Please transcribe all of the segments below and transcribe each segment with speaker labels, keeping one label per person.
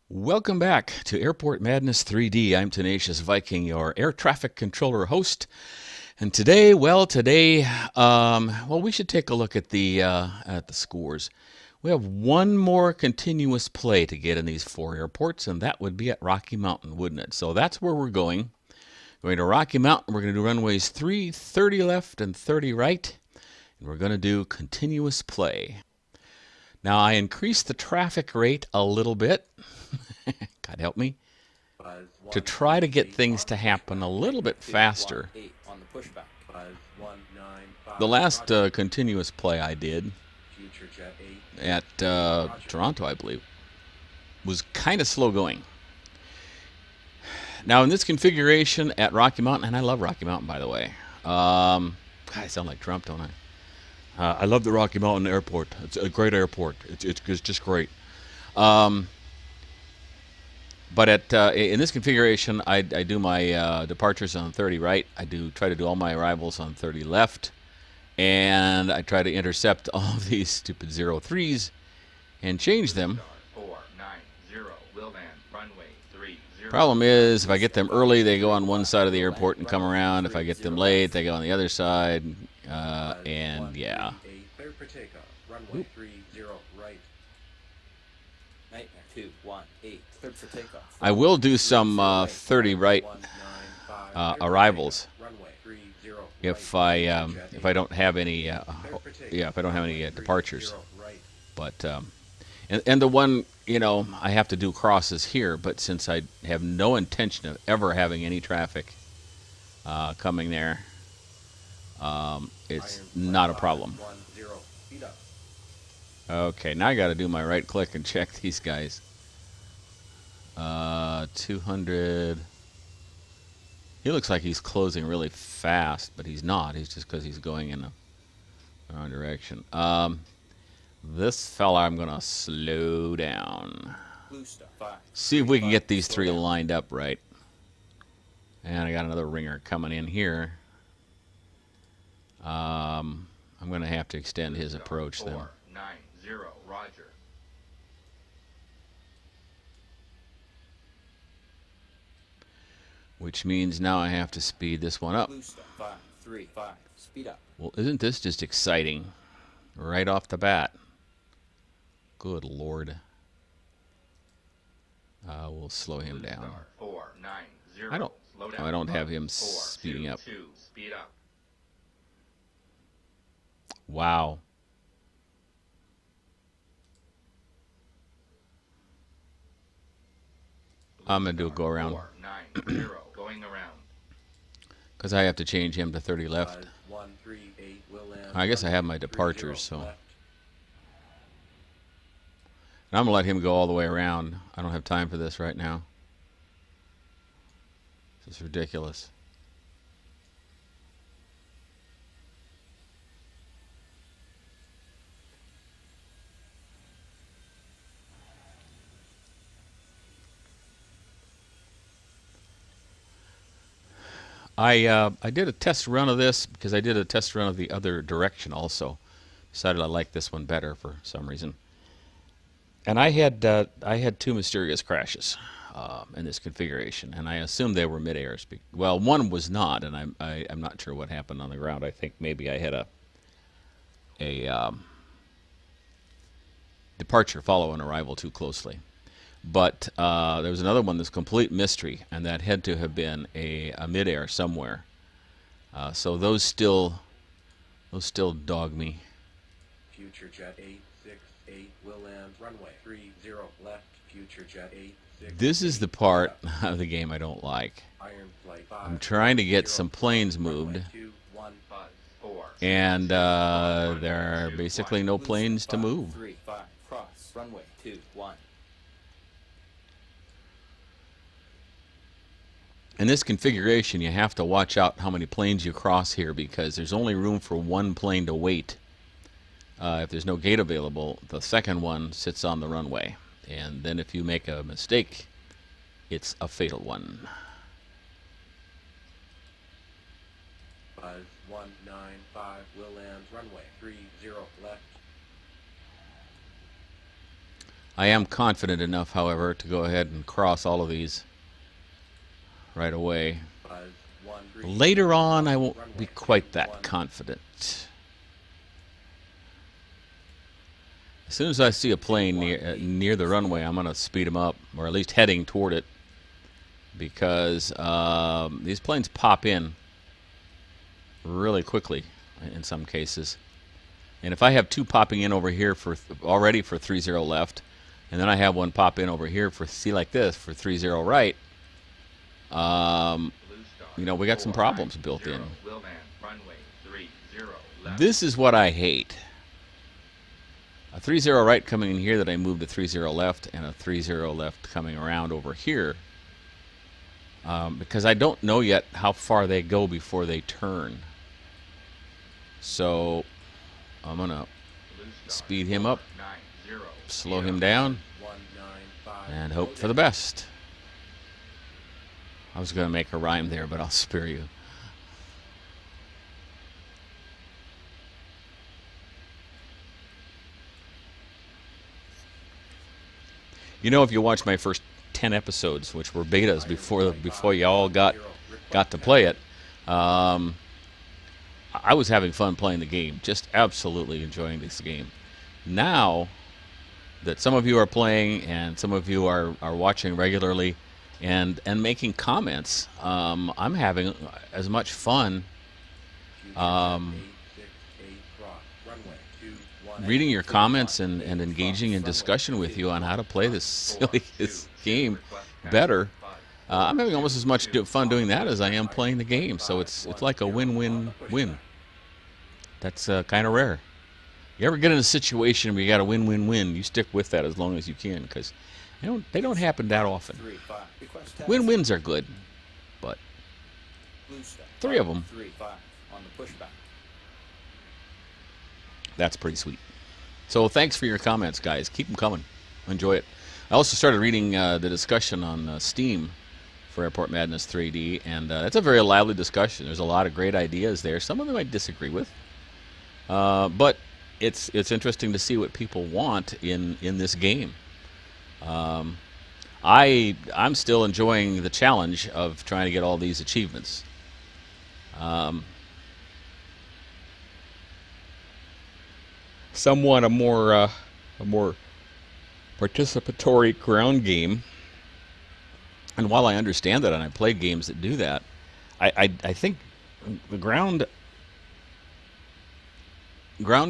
Speaker 1: Welcome back to Airport Madness 3D. I'm Tenacious Viking, your air traffic controller host. And today, we should take a look at the scores. We have one more continuous play to get in these four airports, and that would be at Rocky Mountain, wouldn't it? So that's where we're going. Going to Rocky Mountain, we're going to do runways 30 left, and 30 right. And we're going to do continuous play. Now, I increased the traffic rate a little bit. God help me. To try to get things to happen a little bit faster. The last continuous play I did at Toronto, I believe, was kind of slow going. Now, in this configuration at Rocky Mountain, and I love Rocky Mountain, by the way. God, I sound like Trump, don't I? I love the Rocky Mountain Airport. It's a great airport. It's just great. But in this configuration, I do my departures on 30 right. I try to do all my arrivals on 30 left. And I try to intercept all of these stupid 03s and change them. Problem is, if I get them early, they go on one side of the airport and come around. If I get them late, they go on the other side. And yeah. I will do some 30 right arrivals if I don't have any departures. But and the one, I have to do crosses here, but since I have no intention of ever having any traffic coming there, it's not a problem. Okay, now I got to do my right click and check these guys. 200. He looks like he's closing really fast, but he's not. He's just because he's going in the wrong direction. This fella, I'm going to slow down. See if we can get these three lined up right. And I got another ringer coming in here. I'm going to have to extend his approach then.
Speaker 2: 490, Roger.
Speaker 1: Which means now I have to speed this one up.
Speaker 2: 535, speed up.
Speaker 1: Well, isn't this just exciting? Right off the bat. Good Lord. We'll slow him down.
Speaker 2: 490.
Speaker 1: I don't have him speeding up.
Speaker 2: Speed up.
Speaker 1: Wow. I'm going to do a go around.
Speaker 2: 490, going around.
Speaker 1: Because I have to change him to 30 left. I guess I have my departures, so. And I'm going to let him go all the way around. I don't have time for this right now. This is ridiculous. I did a test run of this because I did a test run of the other direction also. Decided I liked this one better for some reason. And I had two mysterious crashes in this configuration, and I assumed they were mid-air. Well, one was not, and I'm not sure what happened on the ground. I think maybe I had a departure follow an arrival too closely. But there was another one that's complete mystery, and that had to have been a mid-air somewhere. So those still dog me.
Speaker 3: Future Jet 868 will land runway 30 left. Future Jet 868.
Speaker 1: This is the part of the game I don't like. I'm trying to get some planes moved, and there are basically no planes to move.
Speaker 2: 35, cross, runway 21.
Speaker 1: In this configuration, you have to watch out how many planes you cross here because there's only room for one plane to wait. If there's no gate available, the second one sits on the runway. And then if you make a mistake, it's a fatal one.
Speaker 3: Buzz 195 will land runway 30 left.
Speaker 1: I am confident enough, however, to go ahead and cross all of these right away.
Speaker 3: Buzz 1 3.
Speaker 1: Later on, I won't
Speaker 3: Runway
Speaker 1: be quite
Speaker 3: 2, 1.
Speaker 1: that confident. As soon as I see a plane near the runway, I'm going to speed them up, or at least heading toward it, because these planes pop in really quickly in some cases. And if I have two popping in over here for already for 30 left, and then I have one pop in over here for, see, like this, for 30 right,
Speaker 2: Blue Star.
Speaker 1: you know, we got some problems built in.
Speaker 2: 490, Willman, runway 30 left.
Speaker 1: This is what I hate. A 30 right coming in here that I moved to 30 left, and a 30 left coming around over here. Because I don't know yet how far they go before they turn. So I'm going to
Speaker 2: Blue Star,
Speaker 1: speed him up,
Speaker 2: 490,
Speaker 1: slow him down,
Speaker 3: 195.
Speaker 1: and hope for the best. I was going to make a rhyme there, but I'll spare you. You know, if you watch my first 10 episodes, which were betas before you all got to play it, I was having fun playing the game, just absolutely enjoying this game. Now that some of you are playing and some of you are watching regularly and making comments, I'm having as much fun reading your comments and engaging in discussion with you on how to play this silly game better. I'm having almost as much fun doing that as I am playing the game, so it's like a win-win-win. That's kind of rare. You ever get in a situation where you got a win-win-win, you stick with that as long as you can, because they don't happen that often.
Speaker 2: 3 5. Request taxi.
Speaker 1: Win-wins are good, but
Speaker 2: Blue Star,
Speaker 1: 3 of them,
Speaker 2: 3 5 on the pushback.
Speaker 1: that's pretty sweet. So thanks for your comments, guys. Keep them coming. Enjoy it. I also started reading the discussion on Steam for Airport Madness 3D, and it's a very lively discussion. There's a lot of great ideas there. Some of them I disagree with, but it's interesting to see what people want in this game. I'm still enjoying the challenge of trying to get all these achievements. Somewhat a more participatory ground game. And while I understand that, and I play games that do that, I think the ground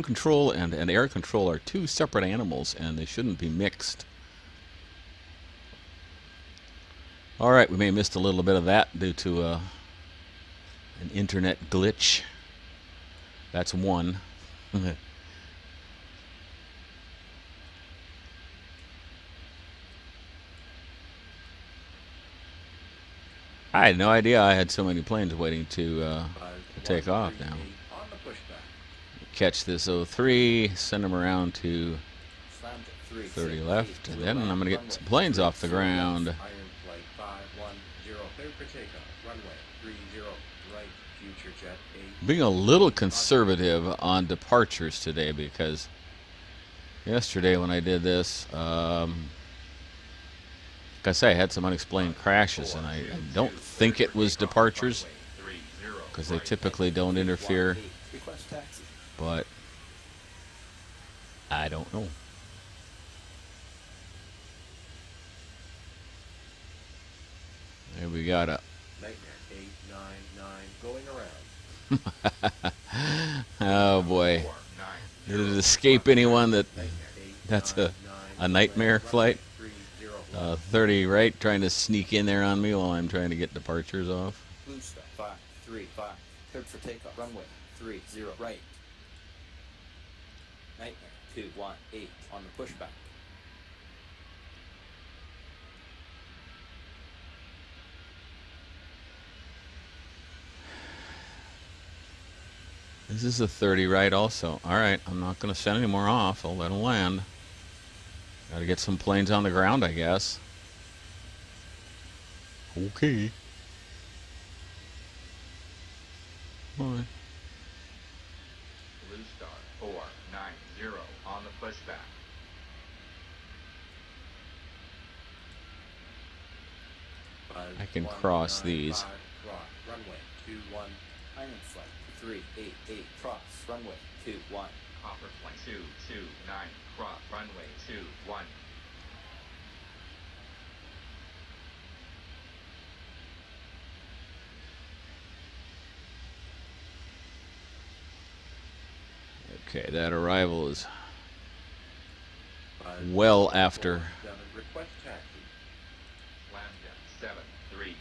Speaker 1: control and air control are two separate animals, and they shouldn't be mixed. All right, we may have missed a little bit of that due to an internet glitch. That's one. I had no idea I had so many planes waiting to take off now.
Speaker 3: On the pushback.
Speaker 1: Catch this 03, send them around to
Speaker 2: Slammed at 3
Speaker 1: 30
Speaker 2: 6,
Speaker 1: left,
Speaker 2: 8,
Speaker 1: and then I'm going to get
Speaker 2: runway
Speaker 1: some planes off the ground.
Speaker 3: Iron flight 510, cleared for takeoff. Runway 30, right, future jet 8.
Speaker 1: Being a little conservative on departures today, because yesterday when I did this, like I say, I had some unexplained crashes, and I don't think it was departures,
Speaker 2: runway 30
Speaker 1: because they typically don't interfere,
Speaker 2: Request taxi.
Speaker 1: but I don't know. There we got a
Speaker 3: Nightmare 899 going around.
Speaker 1: oh boy.
Speaker 2: 4 9
Speaker 1: Did it escape anyone that
Speaker 3: Nightmare
Speaker 1: that's
Speaker 3: 899
Speaker 1: a nightmare flight?
Speaker 3: 30
Speaker 1: 30 right, trying to sneak in there on me while I'm trying to get departures off.
Speaker 2: Blue Star 5 3 5 cleared for takeoff. Runway 30 right. Nightmare 218 on the pushback.
Speaker 1: This is a 30 right also. All right, I'm not going to send any more off. I'll let them land. Got to get some planes on the ground, I guess. Okay. All right.
Speaker 2: Blue Star 490 on the pushback.
Speaker 3: Buzz
Speaker 1: I can
Speaker 3: 1,
Speaker 1: cross
Speaker 3: 9,
Speaker 1: these.
Speaker 3: 5, cross, runway 21,
Speaker 2: Iron flight 388 cross runway 21.
Speaker 4: Copper flight 229, cross runway 21.
Speaker 1: Okay, that arrival is
Speaker 3: Buzz
Speaker 1: well after.
Speaker 3: 7, request taxi.
Speaker 4: Lambda 730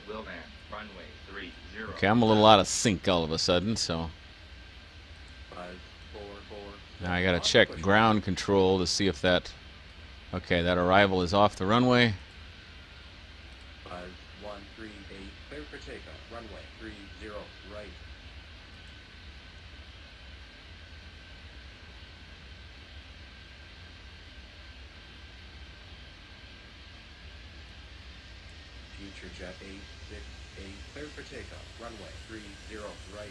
Speaker 4: will land runway 30.
Speaker 1: Okay, I'm a little out of sync all of a sudden, so
Speaker 3: Buzz 4, 4,
Speaker 1: now I gotta check ground control to see if that. Okay, that arrival is off the runway.
Speaker 3: Buzz 138, clear for takeoff, runway 30, right. Future jet 868, clear for takeoff, runway 30, right.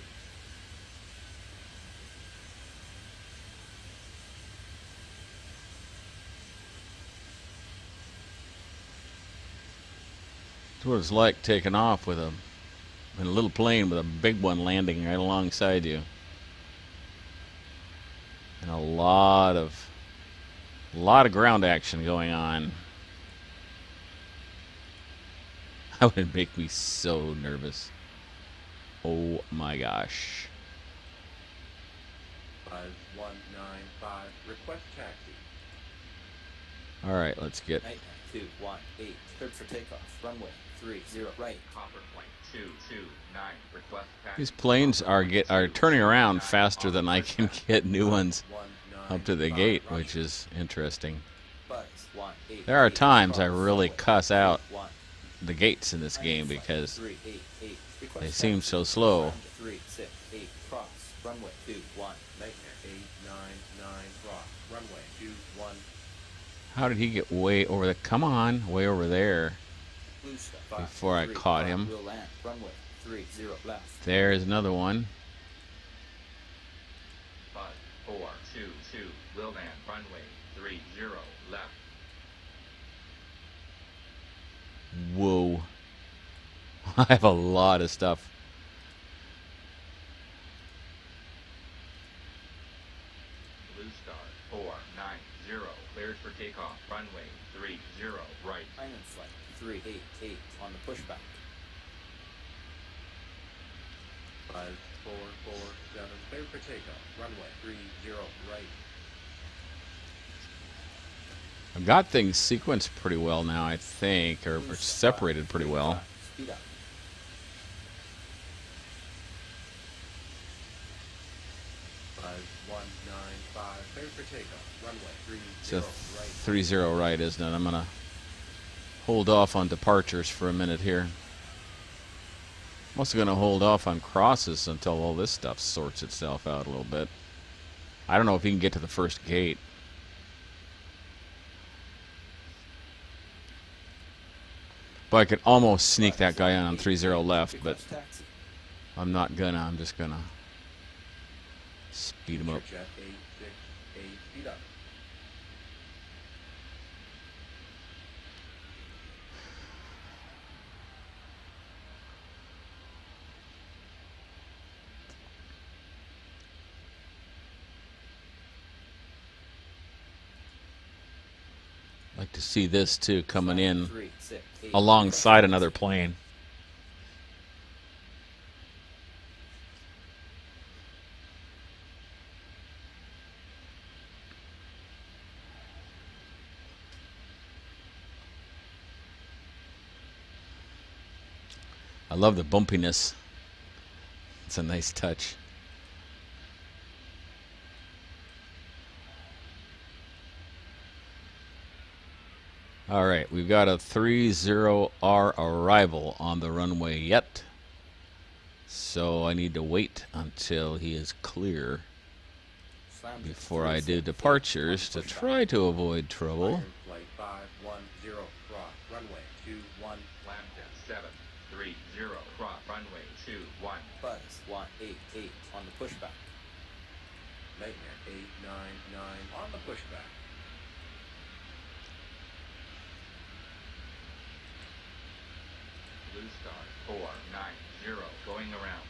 Speaker 1: That's what it's like taking off with in a little plane with a big one landing right alongside you. And a lot of ground action going on. That would make me so nervous. Oh my gosh.
Speaker 3: Buzz 195, request taxi.
Speaker 1: All right, let's get.
Speaker 2: Nightmare 218 cleared for takeoff runway 30 right.
Speaker 4: Copper flight 229, request taxi.
Speaker 1: These planes are turning around faster than I can get new ones
Speaker 3: 195,
Speaker 1: up to the gate, which is interesting.
Speaker 2: Buzz 188
Speaker 1: There are times I
Speaker 2: cross
Speaker 1: really
Speaker 2: runway
Speaker 1: cuss out
Speaker 2: 21.
Speaker 1: the gates in this
Speaker 2: Iron
Speaker 1: game
Speaker 2: flight
Speaker 1: because
Speaker 2: 388 request
Speaker 1: they seem
Speaker 2: taxi.
Speaker 1: so slow.
Speaker 2: Lambda 368 cross runway 21.
Speaker 3: Nightmare 899, cross, runway 21.
Speaker 1: How did he get way over the? Come on, way over there.
Speaker 2: Blue Star
Speaker 1: Before I
Speaker 2: 5,
Speaker 1: caught him.
Speaker 2: Will land runway 30 left.
Speaker 1: There's another one.
Speaker 4: Buzz 422 will land runway 30 left.
Speaker 1: Whoa. I have a lot of stuff.
Speaker 4: Blue Star 490 cleared for takeoff runway 30 right.
Speaker 2: Iron flight 388 on the pushback.
Speaker 3: Buzz 447, clear for takeoff, runway 30, right.
Speaker 1: I've got things sequenced pretty well now, I think, or
Speaker 2: Blue Star
Speaker 1: separated pretty well.
Speaker 2: 5, speed up.
Speaker 3: Buzz 195, clear for takeoff, runway 30,
Speaker 1: It's a
Speaker 3: right.
Speaker 1: 30 right, isn't it? I'm gonna hold off on departures for a minute here. I'm also gonna hold off on crosses until all this stuff sorts itself out a little bit. I don't know if he can get to the first gate. But I could almost sneak that guy in on 30 left, but
Speaker 2: Request taxi.
Speaker 1: I'm not gonna. I'm just gonna speed him up.
Speaker 3: Future jet 868, speed up.
Speaker 1: Like to see this too coming in
Speaker 2: 368
Speaker 1: alongside another plane. I love the bumpiness. It's a nice touch. All right, we've got a 30R arrival on the runway yet. So I need to wait until he is clear
Speaker 2: Slammed
Speaker 1: before I do
Speaker 2: 368
Speaker 1: departures to
Speaker 2: on pushback.
Speaker 1: try to avoid trouble.
Speaker 3: Iron flight 510, cross, runway 21.
Speaker 4: Lambda 730 cross runway 21.
Speaker 2: Buzz 188 on the pushback.
Speaker 3: Nightmare 899 on the pushback.
Speaker 4: Star 490 going around.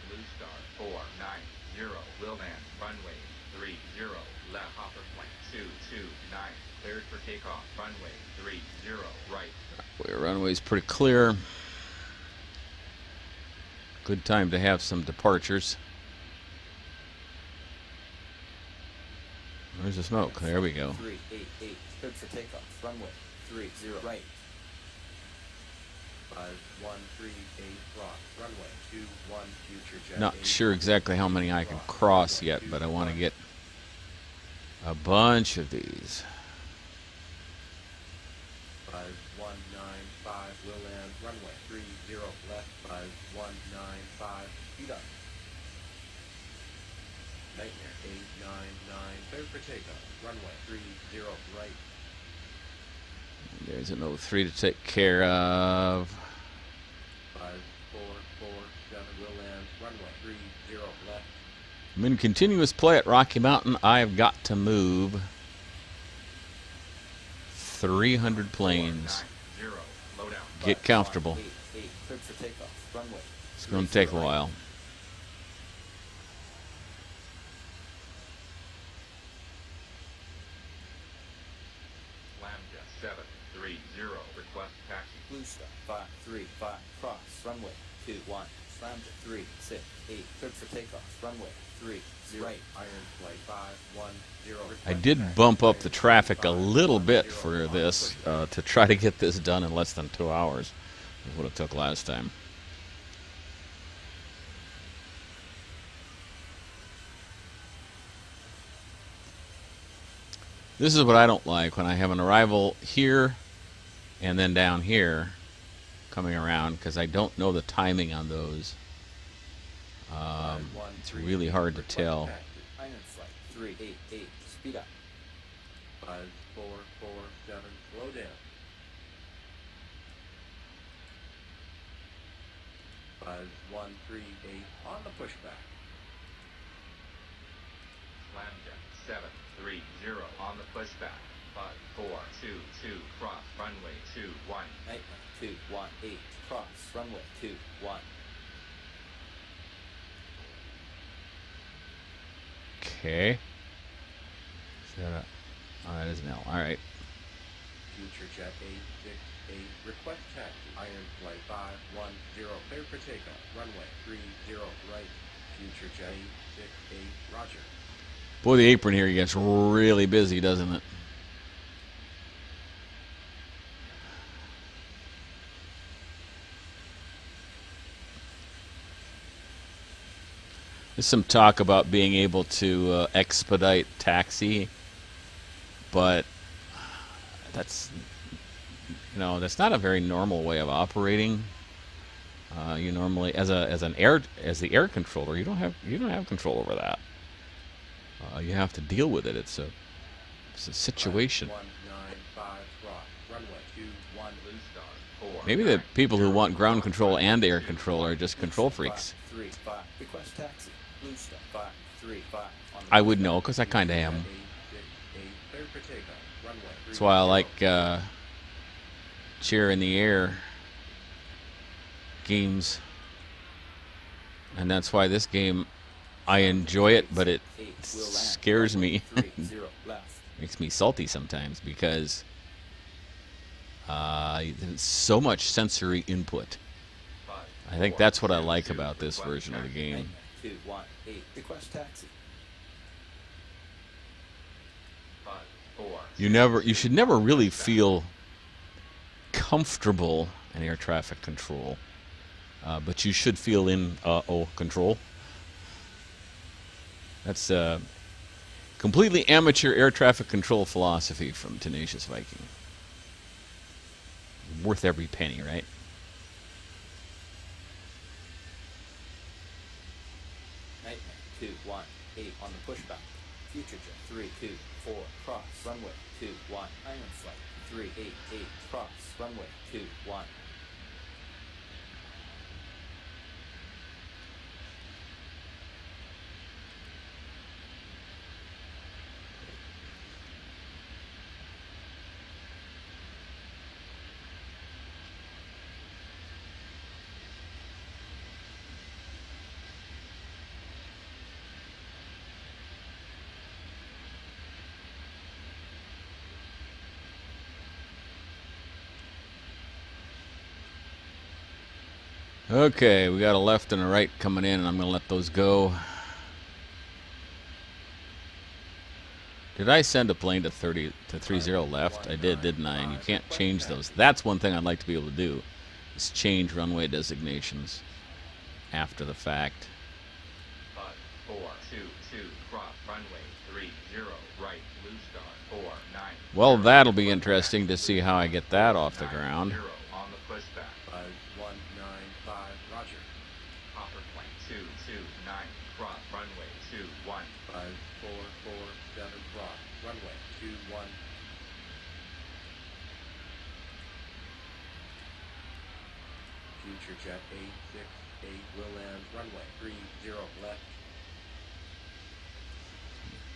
Speaker 4: Blue Star 490 will land runway 30 left hopper point 229 cleared for takeoff runway 30 right.
Speaker 1: Runway's pretty clear. Good time to have some departures. Where's the smoke? There we go.
Speaker 2: 388 cleared for takeoff runway 30 right.
Speaker 3: 5138 cross runway 21 future jet.
Speaker 1: Not
Speaker 3: 8,
Speaker 1: sure exactly how many I can cross yet, but I want to get a bunch of these.
Speaker 3: 5195 will land runway 30 left 5195 speed up. Nightmare 899 clear for takeoff runway 30 right.
Speaker 1: There's an 03 to take care of.
Speaker 3: 5447 will land runway 30 left.
Speaker 1: I'm in continuous play at Rocky Mountain. I've got to move 300 planes.
Speaker 4: 490 low down.
Speaker 1: Get comfortable.
Speaker 2: 188 cleared for takeoff runway.
Speaker 1: It's going to take a while.
Speaker 4: Lambda 730 request taxi.
Speaker 2: Blue Star 535 cross runway 21 slammed at 368 cleared for takeoff runway 30 right.
Speaker 3: Iron flight 510.
Speaker 1: I did bump up the traffic a little bit for this to try to get this done in less than 2 hours. That's what it took last time. This is what I don't like when I have an arrival here and then down here coming around, because I don't know the timing on those. It's really hard to tell.
Speaker 2: Iron flight 388 speed up.
Speaker 3: 5447 slow down. 5138 on the pushback.
Speaker 4: Lambda 730 on the pushback. 5422 cross runway 21.
Speaker 2: Nightmare 218 cross runway 21.
Speaker 1: Okay. Is that a, oh, that is an L. All right.
Speaker 3: Future jet 868 request taxi. Iron flight 510 clear for takeoff. Runway 30 right. Future jet 868 roger.
Speaker 1: Boy, the apron here gets really busy, doesn't it? There's some talk about being able to expedite taxi, but that's, you know, that's not a very normal way of operating. You normally, as the air controller, you don't have control over that. You have to deal with it. It's a situation.
Speaker 3: 195 cross runway 21.
Speaker 4: Blue Star 4.
Speaker 1: Maybe the people who want ground control and air control are just control freaks.
Speaker 2: 535 request taxi. Blue Star 535 on the
Speaker 1: I would know, because I kind of am.
Speaker 3: 868 clear for takeoff. Runway 30.
Speaker 1: That's why I like chair in the air games, and that's why this game, I enjoy it, but it scares me.
Speaker 2: 30 left.
Speaker 1: Makes me salty sometimes, because there's so much sensory input. I think that's what I like about this version of the game.
Speaker 2: Nightmare 218 request taxi.
Speaker 1: You should never really feel comfortable in air traffic control, but you should feel in control. That's completely amateur air traffic control philosophy from Tenacious Viking. Worth every penny, right?
Speaker 2: Nightmare 218 on the pushback. Future jet 324 cross runway 21. Iron flight 388 cross runway 21.
Speaker 1: Okay, we got a left and a right coming in, and I'm going to let those go. Did I send a plane to 30 left? I did, didn't I? And you can't change those. That's one thing I'd like to be able to do, is change runway designations after the fact.
Speaker 4: Bud 422 cross runway 30 right blue star 49.
Speaker 1: Well, that'll be interesting to see how I get that off the ground.
Speaker 4: 0 on the pushback.
Speaker 3: Buzz 195, Roger.
Speaker 4: Hopper plane 229 cross runway 21.
Speaker 3: Buzz 447, cross, runway 21. Future jet 868 will land runway 30 left.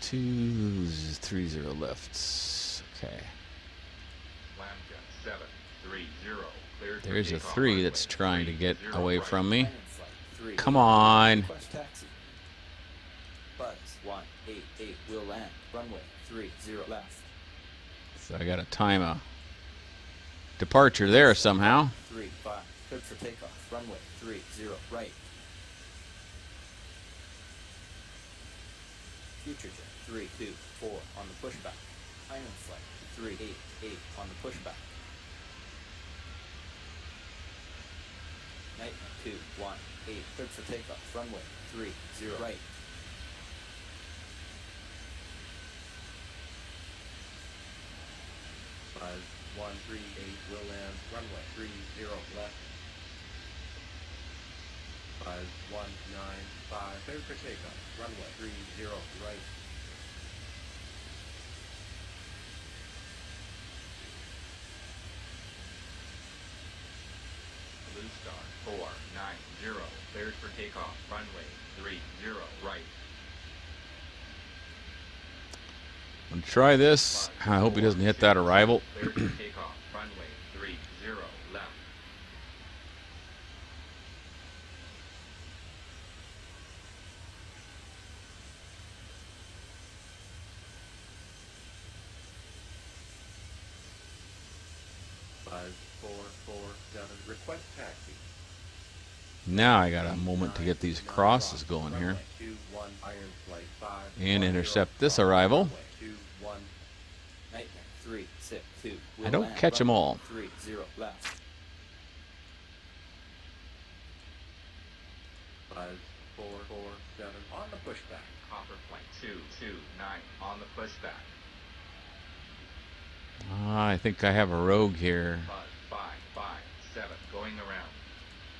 Speaker 1: 230 left. Okay.
Speaker 4: Lambda 730 cleared for
Speaker 1: There's a
Speaker 4: takeoff
Speaker 1: 3
Speaker 4: runway
Speaker 1: that's trying to get
Speaker 4: 30
Speaker 1: away
Speaker 4: right.
Speaker 1: from me.
Speaker 2: Iron flight 3.
Speaker 1: Come on.
Speaker 2: Request taxi. Buzz 188 will land. Runway 30 left.
Speaker 1: So I got to time a departure there somehow.
Speaker 2: 35. Cleared for takeoff. Runway 30 right. Future jet 324 on the pushback. Iron flight 388 on the pushback. Nightmare 218 cleared for takeoff. Runway 30 right.
Speaker 3: Buzz 138 will land runway 30 left. Buzz 195 cleared for takeoff. Runway 30 right.
Speaker 4: Blue star 490 cleared for takeoff runway 30 right.
Speaker 1: I'm gonna try this. I hope he doesn't hit that arrival.
Speaker 4: Cleared for takeoff runway 30 left.
Speaker 3: Buzz 447 request taxi.
Speaker 1: Now I got a moment to get these crosses going here
Speaker 3: Runway 21 Iron flight 5
Speaker 1: and intercept this arrival.
Speaker 3: Runway 21.
Speaker 2: Nightmare 362 will
Speaker 1: I don't
Speaker 2: land.
Speaker 1: catch 'em
Speaker 2: Runway
Speaker 1: all.
Speaker 2: 30 left.
Speaker 3: Buzz 447 on the pushback.
Speaker 4: Hopper plane 229 on the pushback.
Speaker 1: I think I have a rogue here.
Speaker 4: Buzz 557 going around.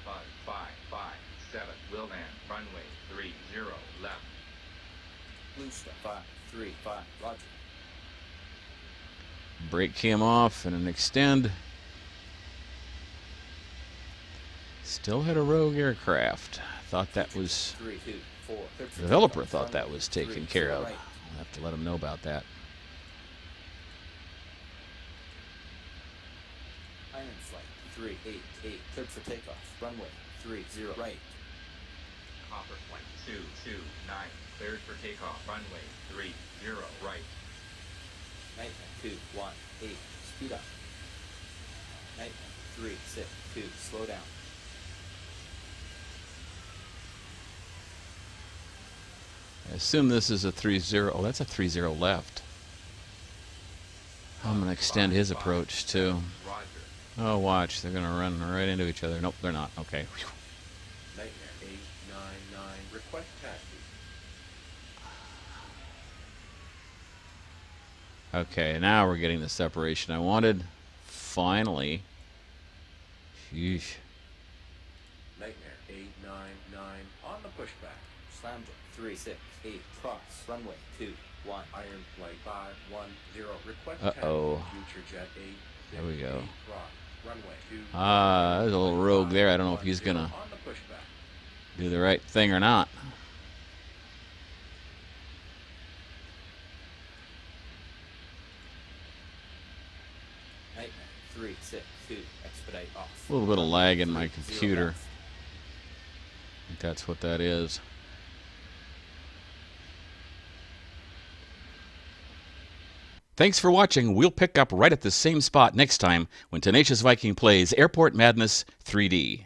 Speaker 4: Buzz 557 will land runway 30 left.
Speaker 2: Blue star 535 Roger.
Speaker 1: Brake cam off and an extend. Still had a rogue aircraft. Thought that was
Speaker 2: 324 cleared for
Speaker 1: the developer
Speaker 2: takeoff.
Speaker 1: thought that
Speaker 2: Runway
Speaker 1: was taken
Speaker 2: 30
Speaker 1: care of.
Speaker 2: right.
Speaker 1: I'll have to let him know about that.
Speaker 2: Iron flight 388 cleared for takeoff. Runway 30 right.
Speaker 4: Hopper plane 229 cleared for takeoff runway 30 right.
Speaker 2: Nightmare 218 speed up. Nightmare 362 slow down.
Speaker 1: I assume this is a 30. Oh, that's a 30 left. I'm going to extend his approach too.
Speaker 4: Roger.
Speaker 1: Oh, watch. They're going to run right into each other. Nope, they're not. Okay. Whew.
Speaker 3: Nightmare 899 request taxi.
Speaker 1: Okay, now we're getting the separation I wanted. Finally. Sheesh.
Speaker 3: Nightmare 899 on the pushback.
Speaker 2: Slam jet 368 cross. Runway 21.
Speaker 3: Iron flight 510 request
Speaker 1: Uh-oh.
Speaker 3: taxi. Future jet 868
Speaker 1: There we go.
Speaker 3: cross. Runway 2.
Speaker 1: There's a little rogue there. I don't know if he's going to
Speaker 3: on the pushback.
Speaker 1: do the right thing or not.
Speaker 2: Nightmare 362 expedite off.
Speaker 1: A little bit of lag in my
Speaker 2: 30
Speaker 1: computer.
Speaker 2: left.
Speaker 1: I think that's what that is. Thanks for watching. We'll pick up right at the same spot next time when Tenacious Viking plays Airport Madness 3D.